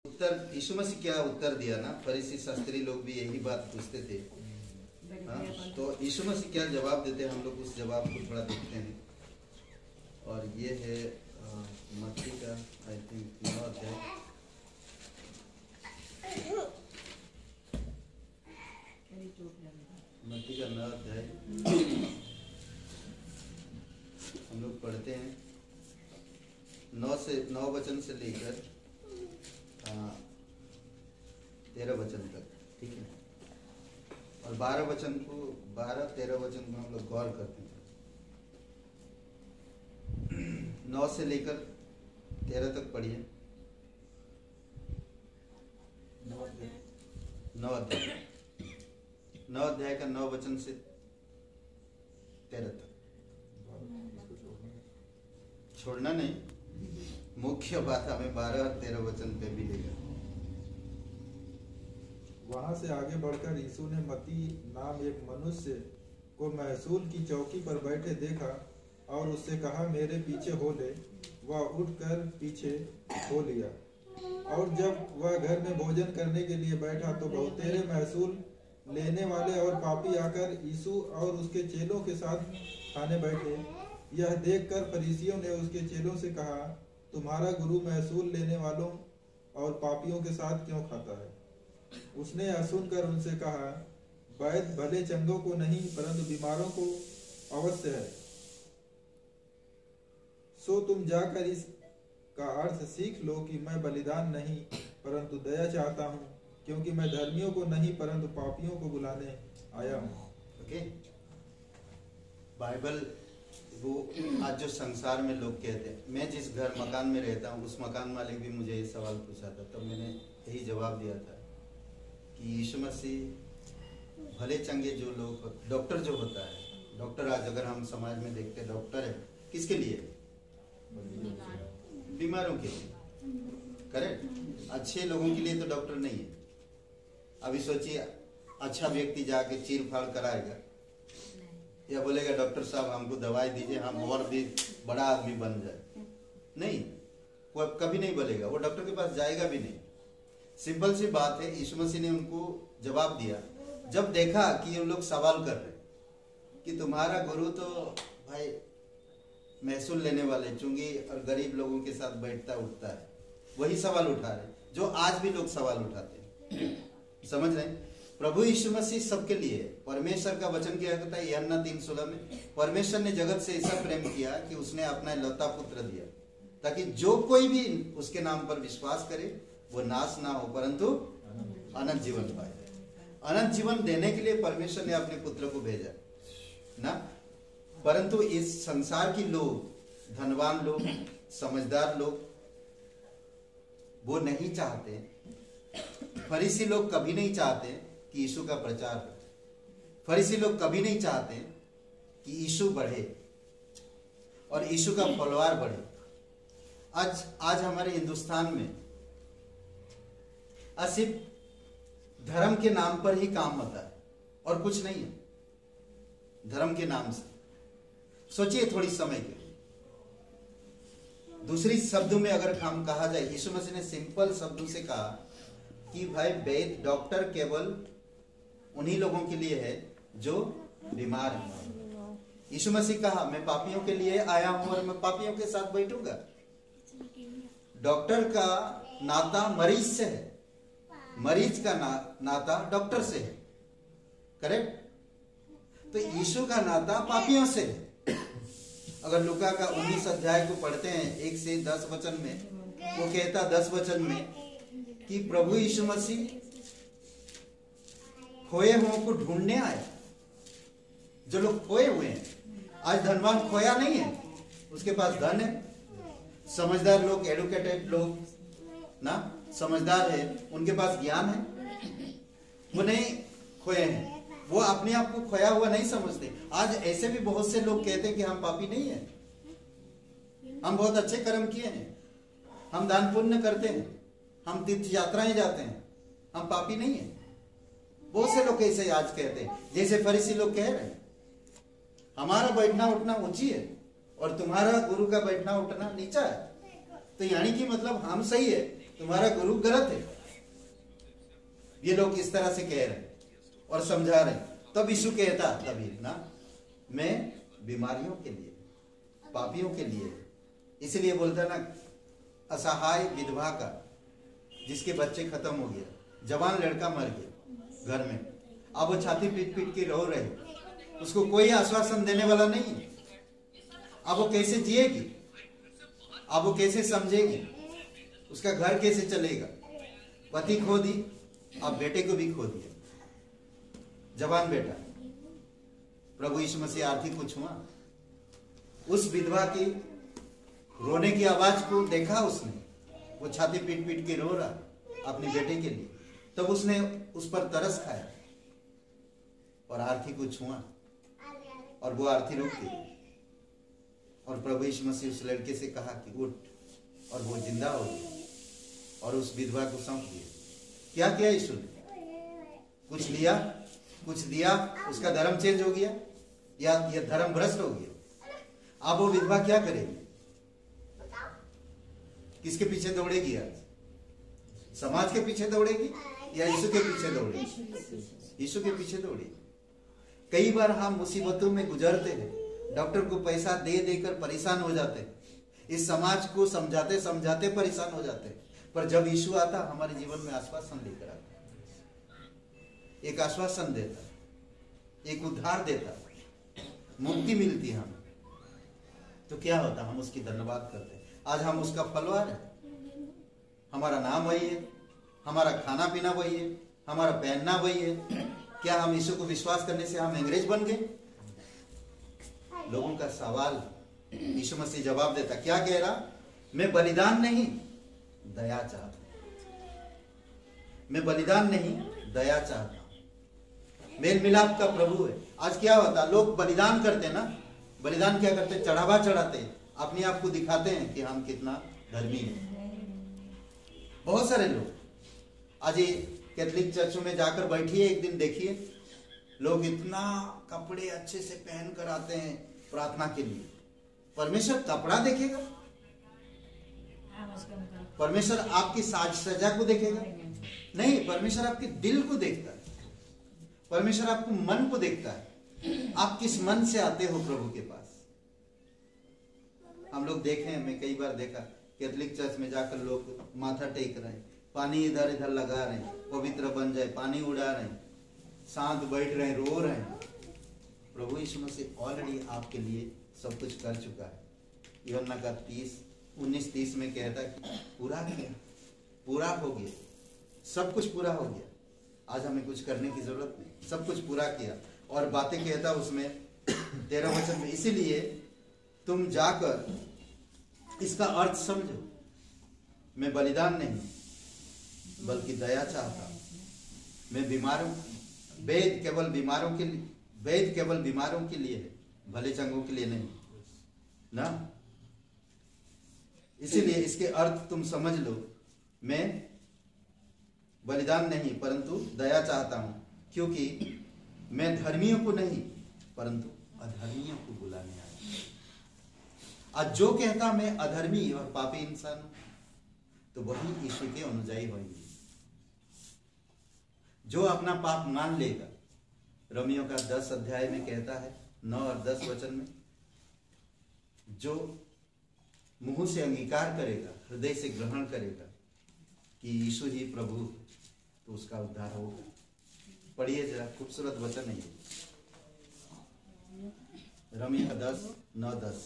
उत्तर यीशु मसीह क्या उत्तर दिया ना, फरीसी शास्त्री लोग भी यही बात पूछते थे। तो यीशु मसीह क्या जवाब देते हैं, हम लोग उस जवाब को थोड़ा देखते हैं। और ये है मत्ती का आई थिंक 9 अध्याय। मत्ती का 9 अध्याय हम लोग पढ़ते हैं 9 वचन से लेकर 13 वचन तक, ठीक है। और 12 13 वचन को हम लोग गौर करते हैं। 9 से लेकर 13 तक पढ़िए। 9 अध्याय का 9 वचन से 13 तक। छोड़ना नहीं, मुख्य बात हमें 12 और 13 वचन पे मिलेगा। वहां से आगे बढ़कर यीशु ने मत्ती नाम एक मनुष्य को महसूल की चौकी पर बैठे देखा और उससे कहा, मेरे पीछे हो ले। वह उठकर पीछे हो लिया। और जब वह घर में भोजन करने के लिए बैठा तो बहुतेरे महसूल लेने वाले और पापी आकर यीशु और उसके चेलों के साथ खाने बैठे। यह देखकर फरीसियों ने उसके चेलों से कहा, तुम्हारा गुरु महसूल लेने वालों और पापियों के साथ क्यों खाता है? उसने यह सुनकर उनसे कहा, वैद्य भले चंगों को नहीं परंतु बीमारों को अवश्य है। सो तुम जाकर इसका अर्थ सीख लो कि मैं बलिदान नहीं परंतु दया चाहता हूँ, क्योंकि मैं धर्मियों को नहीं परंतु पापियों को बुलाने आया हूँ। ओके, बाइबल वो आज जो संसार में लोग कहते हैं, मैं जिस घर मकान में रहता हूँ उस मकान मालिक भी मुझे ये सवाल पूछा था, तब मैंने यही जवाब दिया था कि यीशु मसीह भले चंगे जो लोग, डॉक्टर जो होता है, डॉक्टर आज अगर हम समाज में देखते हैं डॉक्टर है किसके लिए? बीमारों के लिए, करेक्ट। अच्छे लोगों के लिए तो डॉक्टर नहीं है। अभी सोचिए, अच्छा व्यक्ति जाके चीर फाड़ कराएगा या बोलेगा डॉक्टर साहब हमको दवाई दीजिए, हम और भी बड़ा आदमी बन जाए? नहीं, वो कभी नहीं बोलेगा, वो डॉक्टर के पास जाएगा भी नहीं। सिंपल सी बात है, यीशु मसीह ने उनको जवाब दिया जब देखा कि ये लोग सवाल कर रहे कि तुम्हारा गुरु तो भाई महसूल लेने वाले, चुंगी और गरीब लोगों के साथ बैठता उठता है, वही सवाल उठा रहे जो आज भी लोग सवाल उठाते हैं। समझ रहे हैं? प्रभु यीशु मसीह सबके लिए। परमेश्वर का वचन क्या कहता है यूहन्ना 3:16 में, परमेश्वर ने जगत से ऐसा प्रेम किया कि उसने अपना इकलौता पुत्र दिया ताकि जो कोई भी उसके नाम पर विश्वास करे वो नाश ना हो परंतु अनंत जीवन पाए। अनंत जीवन देने के लिए परमेश्वर ने अपने पुत्र को भेजा ना, परंतु इस संसार की लोग, धनवान लोग, समझदार लोग, वो नहीं चाहते। फरीसी लोग कभी नहीं चाहते कि यीशु का प्रचार हो। फरीसी लोग कभी नहीं चाहते कि यीशु बढ़े और यीशु का फॉलोअर बढ़े। आज हमारे हिंदुस्तान में सिर्फ धर्म के नाम पर ही काम होता है और कुछ नहीं है। धर्म के नाम से सोचिए थोड़ी समय के लिए। दूसरी शब्दों में अगर हम कहा जाए, यीशु मसीह ने सिंपल शब्दों से कहा कि भाई वैद्य, डॉक्टर केवल उन्हीं लोगों के लिए है जो बीमार हैं। यीशु मसीह कहा, मैं पापियों के लिए आया हूं और मैं पापियों के साथ बैठूंगा। डॉक्टर का नाता मरीज से है, मरीज का नाता डॉक्टर से है, करेक्ट। तो यीशु का नाता पापियों से है। अगर लूका का 19 अध्याय को पढ़ते हैं 1 से 10 वचन में, वो कहता 10 वचन में कि प्रभु यीशु मसीह खोए हुओं को ढूंढने आए। जो लोग खोए हुए हैं, आज धनवान खोया नहीं है, उसके पास धन है। समझदार लोग, एडुकेटेड लोग ना, समझदार है, उनके पास ज्ञान है, वो नहीं खोए हैं। वो अपने आप को खोया हुआ नहीं समझते। आज ऐसे भी बहुत से लोग कहते हैं कि हम पापी नहीं है, हम बहुत अच्छे कर्म किए हैं, हम दान पुण्य करते हैं, हम तीर्थ यात्राएं जाते हैं, हम पापी नहीं है। बहुत से लोग ऐसे आज कहते हैं, जैसे फरीसी लोग कह रहे हैं हमारा बैठना उठना ऊंची है और तुम्हारा गुरु का बैठना उठना नीचा है। तो यानी कि मतलब हम सही है तुम्हारा गुरु गलत है। ये लोग इस तरह से कह रहे हैं और समझा रहे हैं। तब यीशु कहता तभी ना, मैं बीमारियों के लिए, पापियों के लिए, इसलिए बोलता ना, असहाय विधवा का जिसके बच्चे खत्म हो गया, जवान लड़का मर गया घर में, अब वो छाती पीट पीट के रो रहे, उसको कोई आश्वासन देने वाला नहीं है। अब वो कैसे जिएगी, अब वो कैसे समझेगी, उसका घर कैसे चलेगा। पति खो दी, अब बेटे को भी खो दिया, जवान बेटा। प्रभु यीशु मसीह आर्थिक को छुआ, उस विधवा की रोने की आवाज को देखा उसने, वो छाती पीट पीट के रो रहा अपने बेटे के लिए, तब उसने उस पर तरस खाया और आरती को छुआ और वो आरती रुक गई। और प्रभु यीशु मसीह उस लड़के से कहा कि उठ, और वो जिंदा हो गया और उस विधवा को सौंप दिया। क्या किया यीशु ने? कुछ लिया, कुछ दिया, उसका धर्म चेंज हो गया या यह धर्म भ्रष्ट हो गया। अब वो विधवा क्या करेगी? किसके पीछे दौड़ेगी आज? समाज के पीछे दौड़ेगी या यीशु के पीछे दौड़ेगी? यीशु के पीछे दौड़ेगी। कई बार हम मुसीबतों में गुजरते हैं, डॉक्टर को पैसा दे देकर परेशान हो जाते हैं, इस समाज को समझाते समझाते परेशान हो जाते हैं, पर जब यीशु आता हमारे जीवन में आश्वासन लेकर आता, एक आश्वासन देता, एक उद्धार देता, मुक्ति मिलती है हमें, तो क्या होता? हम उसकी धन्यवाद करते हैं। आज हम उसका फलवार है, हमारा नाम वही है, हमारा खाना पीना वही है, हमारा पहनना वही है। क्या हम यीशु को विश्वास करने से हम अंग्रेज बन गए? लोगों का सवाल, यीशु मसीह जवाब देता, क्या कह रहा? मैं बलिदान नहीं दया चाहता, मैं बलिदान नहीं दया चाहता। मेल मिलाप का प्रभु है। आज क्या होता, लोग बलिदान करते ना, बलिदान क्या करते? चढ़ावा चढ़ाते, अपने आप को दिखाते हैं कि हम कितना धर्मी हैं। बहुत सारे लोग आज ये कैथोलिक चर्चों में जाकर बैठिए, एक दिन देखिए, लोग इतना कपड़े अच्छे से पहन कर आते हैं प्रार्थना के लिए। परमेश्वर कपड़ा देखेगा? परमेश्वर आपकी साज सज्जा को देखेगा? नहीं, परमेश्वर आपके दिल को देखता है, परमेश्वर आपको मन को देखता है। आप किस मन से आते हो प्रभु के पास? हम लोग देखे, मैं कई बार देखा, कैथोलिक चर्च में जाकर लोग माथा टेक रहे हैं, पानी इधर इधर लगा रहे हैं, पवित्र बन जाए, पानी उड़ा रहे हैं, शांत बैठ रहे हैं, रो रहे हैं। प्रभु यीशु मसीह ऑलरेडी आपके लिए सब कुछ कर चुका है। यूहन्ना का 19:30 में कहता है कि पूरा किया, पूरा हो गया, सब कुछ पूरा हो गया। आज हमें कुछ करने की जरूरत नहीं, सब कुछ पूरा किया। और बातें कहता उसमें 13 वचन में, इसीलिए तुम जाकर इसका अर्थ समझो, मैं बलिदान नहीं बल्कि दया चाहता हूं। मैं बीमारों, वैद्य केवल बीमारों के लिए, वैद्य केवल बीमारों के लिए है, भले चंगों के लिए नहीं ना। इसीलिए इसके अर्थ तुम समझ लो, मैं बलिदान नहीं परंतु दया चाहता हूं, क्योंकि मैं धर्मियों को नहीं परंतु अधर्मियों को बुलाने आया। आज जो कहता मैं अधर्मी और पापी इंसान हूं, तो वही यीशु के अनुयायी होंगे। जो अपना पाप मान लेगा, रोमियो का 10 अध्याय में कहता है 9 और 10 वचन में, जो मुंह से अंगीकार करेगा, हृदय से ग्रहण करेगा कि यीशु ही प्रभु, तो उसका उद्धार होगा। पढ़िए जरा, खूबसूरत वचन है ये, रोमियो का 10, 9, 10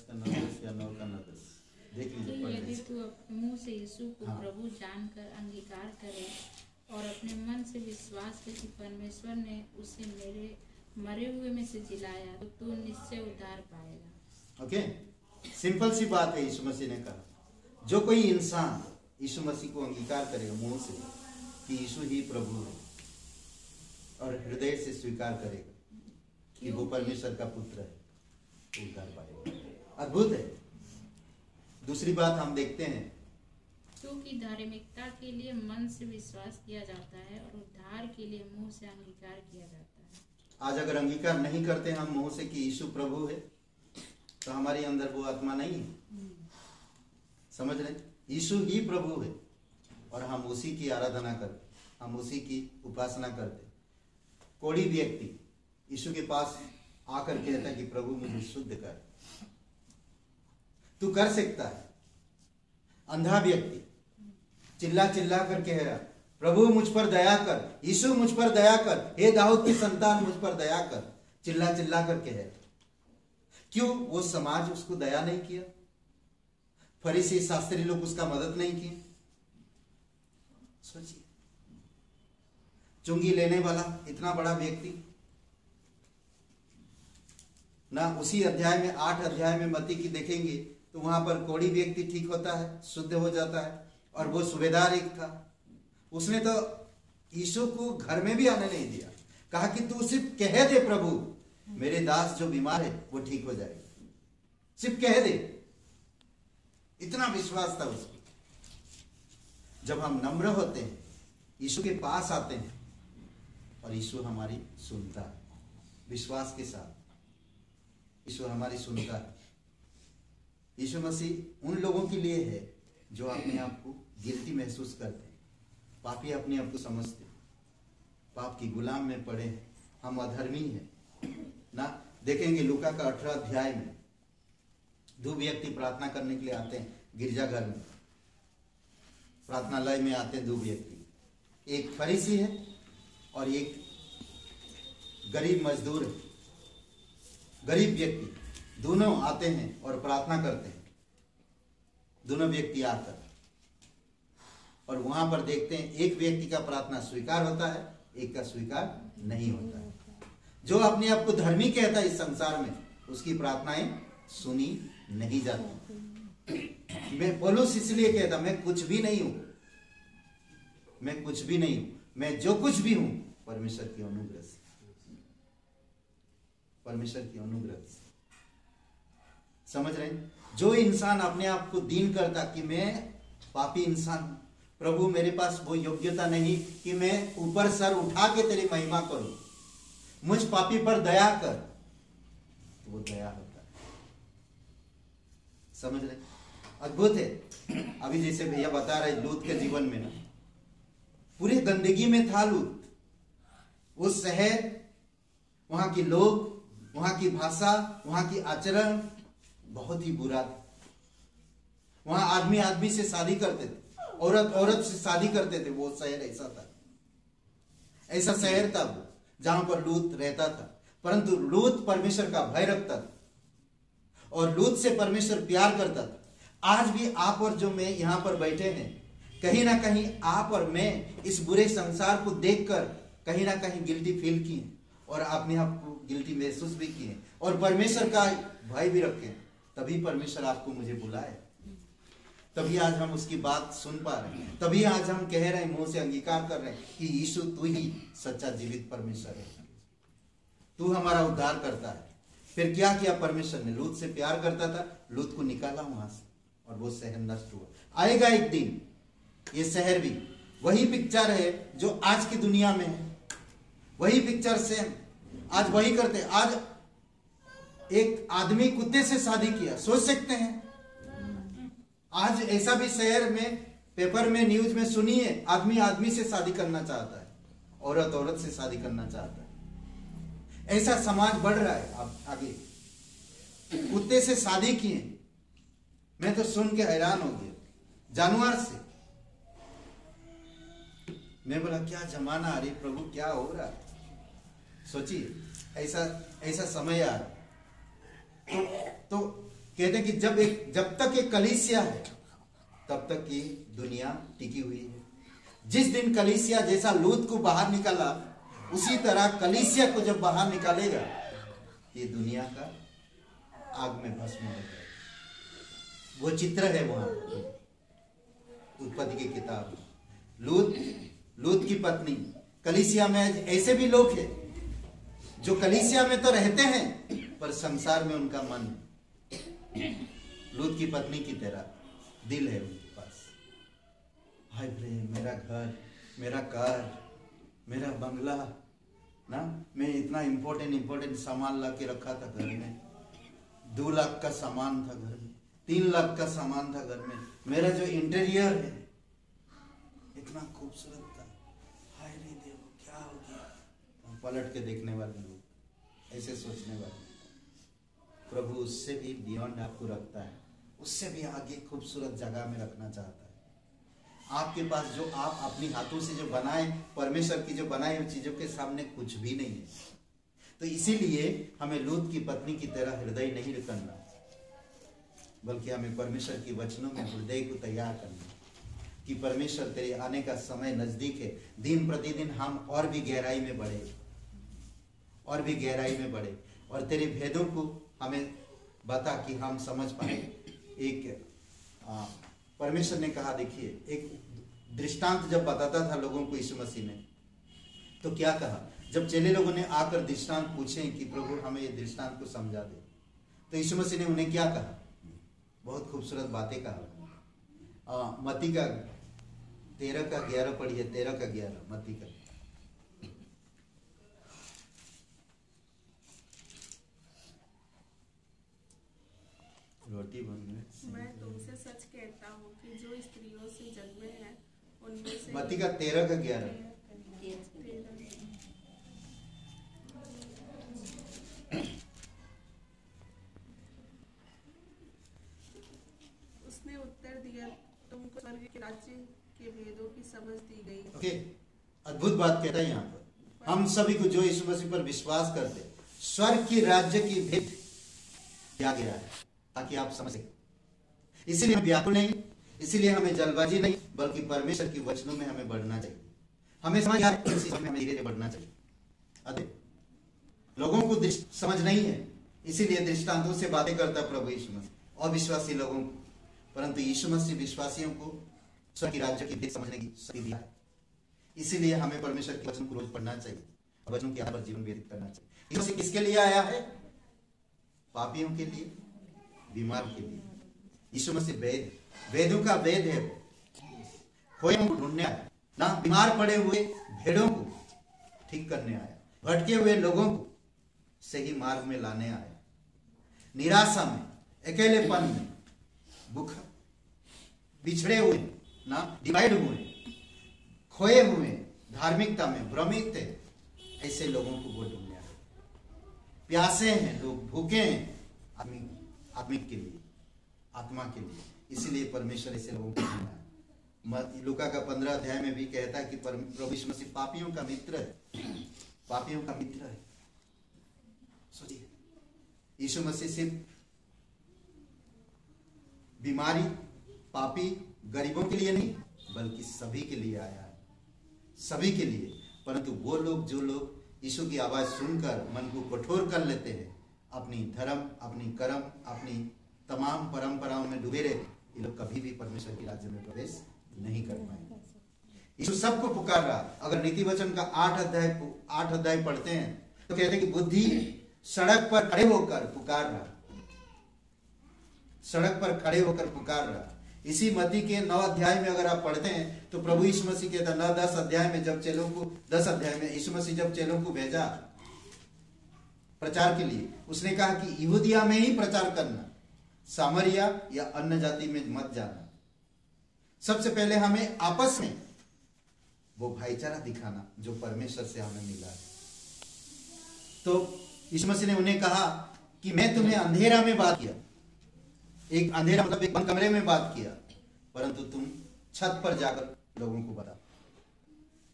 का 9 या 9 का 9 10 देख लीजिए, पढ़ यदि लीजिए। तू अपने मुंह से यीशु को हाँ। प्रभु जानकर अंगीकार करे और अपने मन से विश्वास करे कि परमेश्वर ने उसे मेरे मरे हुए में से जिलाया, तो तू निश्चय उद्धार पाएगा। ओके, सिंपल सी बात है। यीशु मसीह ने कहा, जो कोई इंसान यीशु मसीह को अंगीकार करेगा मुंह से कि यीशु ही प्रभु है, और हृदय से स्वीकार करेगा कि वो परमेश्वर का पुत्र है, तो उद्धार पाएगा। अद्भुत है। दूसरी बात हम देखते हैं, क्योंकि धार्मिकता के लिए मन से विश्वास किया जाता है और उद्धार के लिए मुंह से अंगीकार किया जाता है। आज अगर अंगीकार नहीं करते हम मुंह से कि यीशु प्रभु है, तो हमारे अंदर वो आत्मा नहीं है। समझ रहे? यीशु ही प्रभु है और हम उसी की आराधना करते, हम उसी की उपासना करते। कोड़ी व्यक्ति यीशु के पास आकर कहता कि प्रभु मुझे शुद्ध कर, तू कर सकता है। अंधा व्यक्ति चिल्ला चिल्ला कर कह रहा, प्रभु मुझ पर दया कर, यीशु मुझ पर दया कर, हे दाऊद की संतान मुझ पर दया कर, चिल्ला चिल्ला कर कह रहा। क्यों? वो समाज उसको दया नहीं किया, फरीसी शास्त्री लोग उसका मदद नहीं किए। सोचिए, चुंगी लेने वाला इतना बड़ा व्यक्ति ना, उसी अध्याय में 8 अध्याय में मत्ती की देखेंगे तो वहां पर कोढ़ी व्यक्ति ठीक होता है, शुद्ध हो जाता है। और वो सूबेदार एक था, उसने तो यीशु को घर में भी आने नहीं दिया, कहा कि तू सिर्फ कह दे प्रभु, मेरे दास जो बीमार है वो ठीक हो जाएगा, सिर्फ कह दे। इतना विश्वास था उसको। जब हम नम्र होते हैं, यीशु के पास आते हैं और यीशु हमारी सुनता है, विश्वास के साथ यीशु हमारी सुनता है। यीशु मसीह उन लोगों के लिए है जो अपने आप को गिल्टी महसूस करते हैं, पापी अपने आप को समझते, पाप की गुलाम में पड़े हैं, हम अधर्मी हैं ना। देखेंगे लूका का 18 अध्याय में 2 व्यक्ति प्रार्थना करने के लिए आते हैं गिरजाघर में, प्रार्थनालय में आते हैं 2 व्यक्ति, एक फरीसी है और एक गरीब मजदूर है, गरीब व्यक्ति। दोनों आते हैं और प्रार्थना करते हैं, दोनों व्यक्ति आकर, और वहां पर देखते हैं एक व्यक्ति का प्रार्थना स्वीकार होता है, एक का स्वीकार नहीं होता है। जो अपने आप को धर्मी कहता है इस संसार में, उसकी प्रार्थनाएं सुनी नहीं जाती। मैं पौलुस इसलिए कहता, मैं कुछ भी नहीं हूं, मैं कुछ भी नहीं हूं, मैं जो कुछ भी हूं परमेश्वर की अनुग्रह से, परमेश्वर की अनुग्रह से। समझ रहे हैं? जो इंसान अपने आप को दीन करता कि मैं पापी इंसान, प्रभु मेरे पास वो योग्यता नहीं कि मैं ऊपर सर उठा के तेरी महिमा करूं, मुझ पापी पर दया कर, तो वो दया होता है। समझ रहे? अद्भुत है। अभी जैसे भैया बता रहे लूत के जीवन में ना, पूरी गंदगी में था लूत। वो शहर, वहां के लोग, वहां की भाषा, वहां की आचरण बहुत ही बुरा था। वहां आदमी आदमी से शादी करते थे, औरत औरत से शादी करते थे। वो शहर ऐसा था, ऐसा शहर था वो जहां पर लूत रहता था। परंतु लूत परमेश्वर का भय रखता था और लूत से परमेश्वर प्यार करता था। आज भी आप और जो मैं यहां पर बैठे हैं, कहीं ना कहीं आप और मैं इस बुरे संसार को देखकर कहीं ना कहीं गिल्टी फील किए और अपने आप को गिल्टी महसूस भी किए और परमेश्वर का भय भी रखे। तभी परमेश्वर आपको मुझे बुलाए, तभी आज हम उसकी बात सुन पा रहे हैं, तभी आज हम कह रहे हैं, मुंह से अंगीकार कर रहे हैं कि यीशु तू ही सच्चा जीवित परमेश्वर है, तू हमारा उद्धार करता है। फिर क्या किया परमेश्वर ने? लूत से प्यार करता था, लूत को निकाला वहां से और वो शहर नष्ट हुआ। आएगा एक दिन ये शहर भी वही पिक्चर है जो आज की दुनिया में है, वही पिक्चर से आज वही करते। आज एक आदमी कुत्ते से शादी किया, सोच सकते हैं? आज ऐसा भी शहर में पेपर में न्यूज में सुनिए, आदमी आदमी से शादी करना चाहता है, औरत औरत से शादी करना चाहता है। ऐसा समाज बढ़ रहा है। अब आगे कुत्ते से शादी किए, मैं तो सुन के हैरान हो गया, जानवर से। मैं बोला क्या जमाना आ रही प्रभु, क्या हो रहा है? सोचिए ऐसा समय आ रहा। तो कहते हैं कि जब तक ये कलीसिया है तब तक ये दुनिया टिकी हुई है। जिस दिन कलीसिया जैसा लूत को बाहर निकाला, उसी तरह कलीसिया को जब बाहर निकालेगा, ये दुनिया का आग में भस्म हो जाएगा। वो चित्र है वहां उत्पत्ति की किताब। लूत की पत्नी, कलीसिया में ऐसे भी लोग हैं जो कलीसिया में तो रहते हैं पर संसार में उनका मन लूत की पत्नी की तरह दिल है उनके पास। हाय प्रेम, मेरा घर, मेरा कार, मेरा बंगला ना, मैं इतना इंपॉर्टेंट सामान ला के रखा था घर में, 2 लाख का सामान था घर में, 3 लाख का सामान था घर में, मेरा जो इंटीरियर है इतना खूबसूरत था, हाय रे देव क्या हो गया। हम पलट के देखने वाले लोग, ऐसे सोचने वाले, प्रभु उससे भी बियॉन्ड आपको रखता है, उससे भी आगे खूबसूरत जगह में रखना चाहता है। आपके पास जो आप अपनी हाथों से जो बनाए, परमेश्वर की जो बनाई हुई चीजों के सामने कुछ भी नहीं है। तो इसीलिए हमें लूत की पत्नी की तरह हृदय नहीं करना, बल्कि हमें परमेश्वर की वचनों में हृदय को तैयार करना कि परमेश्वर तेरे आने का समय नजदीक है। दिन प्रतिदिन हम और भी गहराई में बढ़े, और भी गहराई में बढ़े, और तेरे भेदों को हमें बता कि हम समझ पाए। एक परमेश्वर ने कहा, देखिए एक दृष्टांत जब बताता था लोगों को यीशु मसीह ने, तो क्या कहा, जब चेले लोगों ने आकर दृष्टांत पूछे कि प्रभु हमें ये दृष्टांत को समझा दे, तो यीशु मसीह ने उन्हें क्या कहा, बहुत खूबसूरत बातें कहा। मत्ती का 13:11 पढ़िए, 13:11 मत्ती का। रोटी बन गई। मैं तुमसे सच कहता हूँ कि जो स्त्रियों से जन्मे हैं उनमें से मत्ती का 13:11। उसने उत्तर दिया, तुमको स्वर्ग के राज्य के भेदों की समझ दी गई। ओके, अद्भुत बात कहता है यहाँ पर। हम सभी को जो यीशु मसीह पर विश्वास करते, स्वर्ग की राज्य की भेद दिया गया है ताकि आप समझ सकें। इसीलिए हम व्याकुल नहीं, इसीलिए हमें जल्दबाजी नहीं, बल्कि परमेश्वर की वचनों में हमें बढ़ना चाहिए। हमें समझ आ रही है, हमें धीरे धीरे बढ़ना चाहिए। अरे लोगों को समझ नहीं है, इसीलिए दृष्टांतों से बातें करता प्रभु यीशु मसीह और विश्वासी लोगों को, परंतु यीशु मसीह विश्वासियों को स्वर्ग की राज्य की भेद समझने की शक्ति दिया है। इसीलिए हमें परमेश्वर के वचन को रोज पढ़ना चाहिए, वचनों के आधार पर जीवन व्यतीत करना चाहिए। यीशु मसीह किसके लिए आया है? पापियों के लिए, बीमार के लिए। यीशु मसीह वेदों का वेद है, खोयों को ढूंढने आया, ना बीमार पड़े हुए भेड़ों को ठीक करने आया, भटके हुए लोगों को सही मार्ग में लाने आया, निराशा में, अकेलेपन में, भूख, बिछड़े हुए, ना डिवाइड हुए, खोए हुए, धार्मिकता में भ्रमित थे, ऐसे लोगों को वो ढूंढने आया। प्यासे हैं लोग, भूखे हैं आत्मिक के लिए, आत्मा के लिए, इसीलिए परमेश्वर ऐसे लोगों को ढूंढना है। लूका का 15 अध्याय में भी कहता है कि प्रभु यीशु मसीह पापियों का मित्र है, पापियों का मित्र है। सोचिए, यीशु मसीह सिर्फ बीमारी, पापी, गरीबों के लिए नहीं, बल्कि सभी के लिए आया है, सभी के लिए। परंतु वो लोग, जो लोग यीशु की आवाज सुनकर मन को कठोर कर लेते हैं, अपनी धर्म, अपनी कर्म, अपनी तमाम परंपराओं में डूबे रहे, ये लोग कभी भी परमेश्वर के राज्य में प्रवेश नहीं कर पाएंगे। यीशु सबको पुकार रहा। अगर नीति वचन का 8 अध्याय पढ़ते हैं तो कहते हैं कि बुद्धि सड़क पर खड़े होकर पुकार रहा, सड़क पर खड़े होकर पुकार रहा। इसी मत्ती के 9 अध्याय में अगर आप पढ़ते हैं तो प्रभु यीशु मसीह कहता 9-10 अध्याय में, जब चेलों को 10 अध्याय में यीशु मसीह जब चेलों को भेजा प्रचार के लिए, उसने कहा कि यहूदिया में ही प्रचार करना, सामरिया या अन्य जाति में मत जाना। सबसे पहले हमें आपस में वो भाईचारा दिखाना जो परमेश्वर से हमें मिला है। तो यीशु मसीह ने उन्हें कहा कि मैं तुम्हें अंधेरा में बात किया, एक अंधेरा मतलब एक बंद कमरे में बात किया, परंतु तुम छत पर जाकर लोगों को बता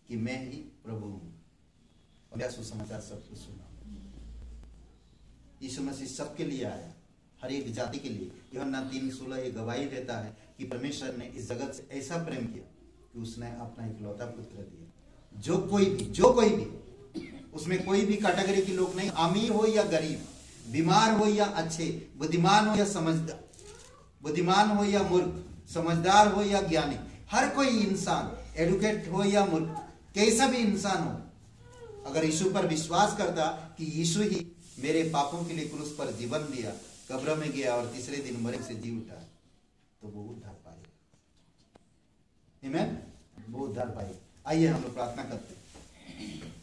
कि मैं ही प्रभु हूं और यह सुसमाचार सबको सुना। यीशु मसीह सबके लिए आया, हर एक जाति के लिए। यूहन्ना 3:16 ये गवाही देता है कि परमेश्वर ने इस जगत से ऐसा प्रेम किया कि उसने अपना इकलौता पुत्र दिया। जो कोई भी उसमें कोई भी कैटेगरी के लोग नहीं, अमीर हो या गरीब, बीमार हो या अच्छे, बुद्धिमान हो या समझदार, बुद्धिमान हो या मूर्ख, समझदार हो या ज्ञानी, हर कोई इंसान, एडुकेट हो या मूर्ख, कैसा भी इंसान हो, अगर यीशु पर विश्वास करता कि यीशु ही मेरे पापों के लिए क्रूस पर जीवन दिया, कब्र में गया और तीसरे दिन मरे से जी उठा, तो वो उद्धार पाएगा। आमीन, वो उद्धार पाएगा। आइए हम लोग प्रार्थना करते हैं।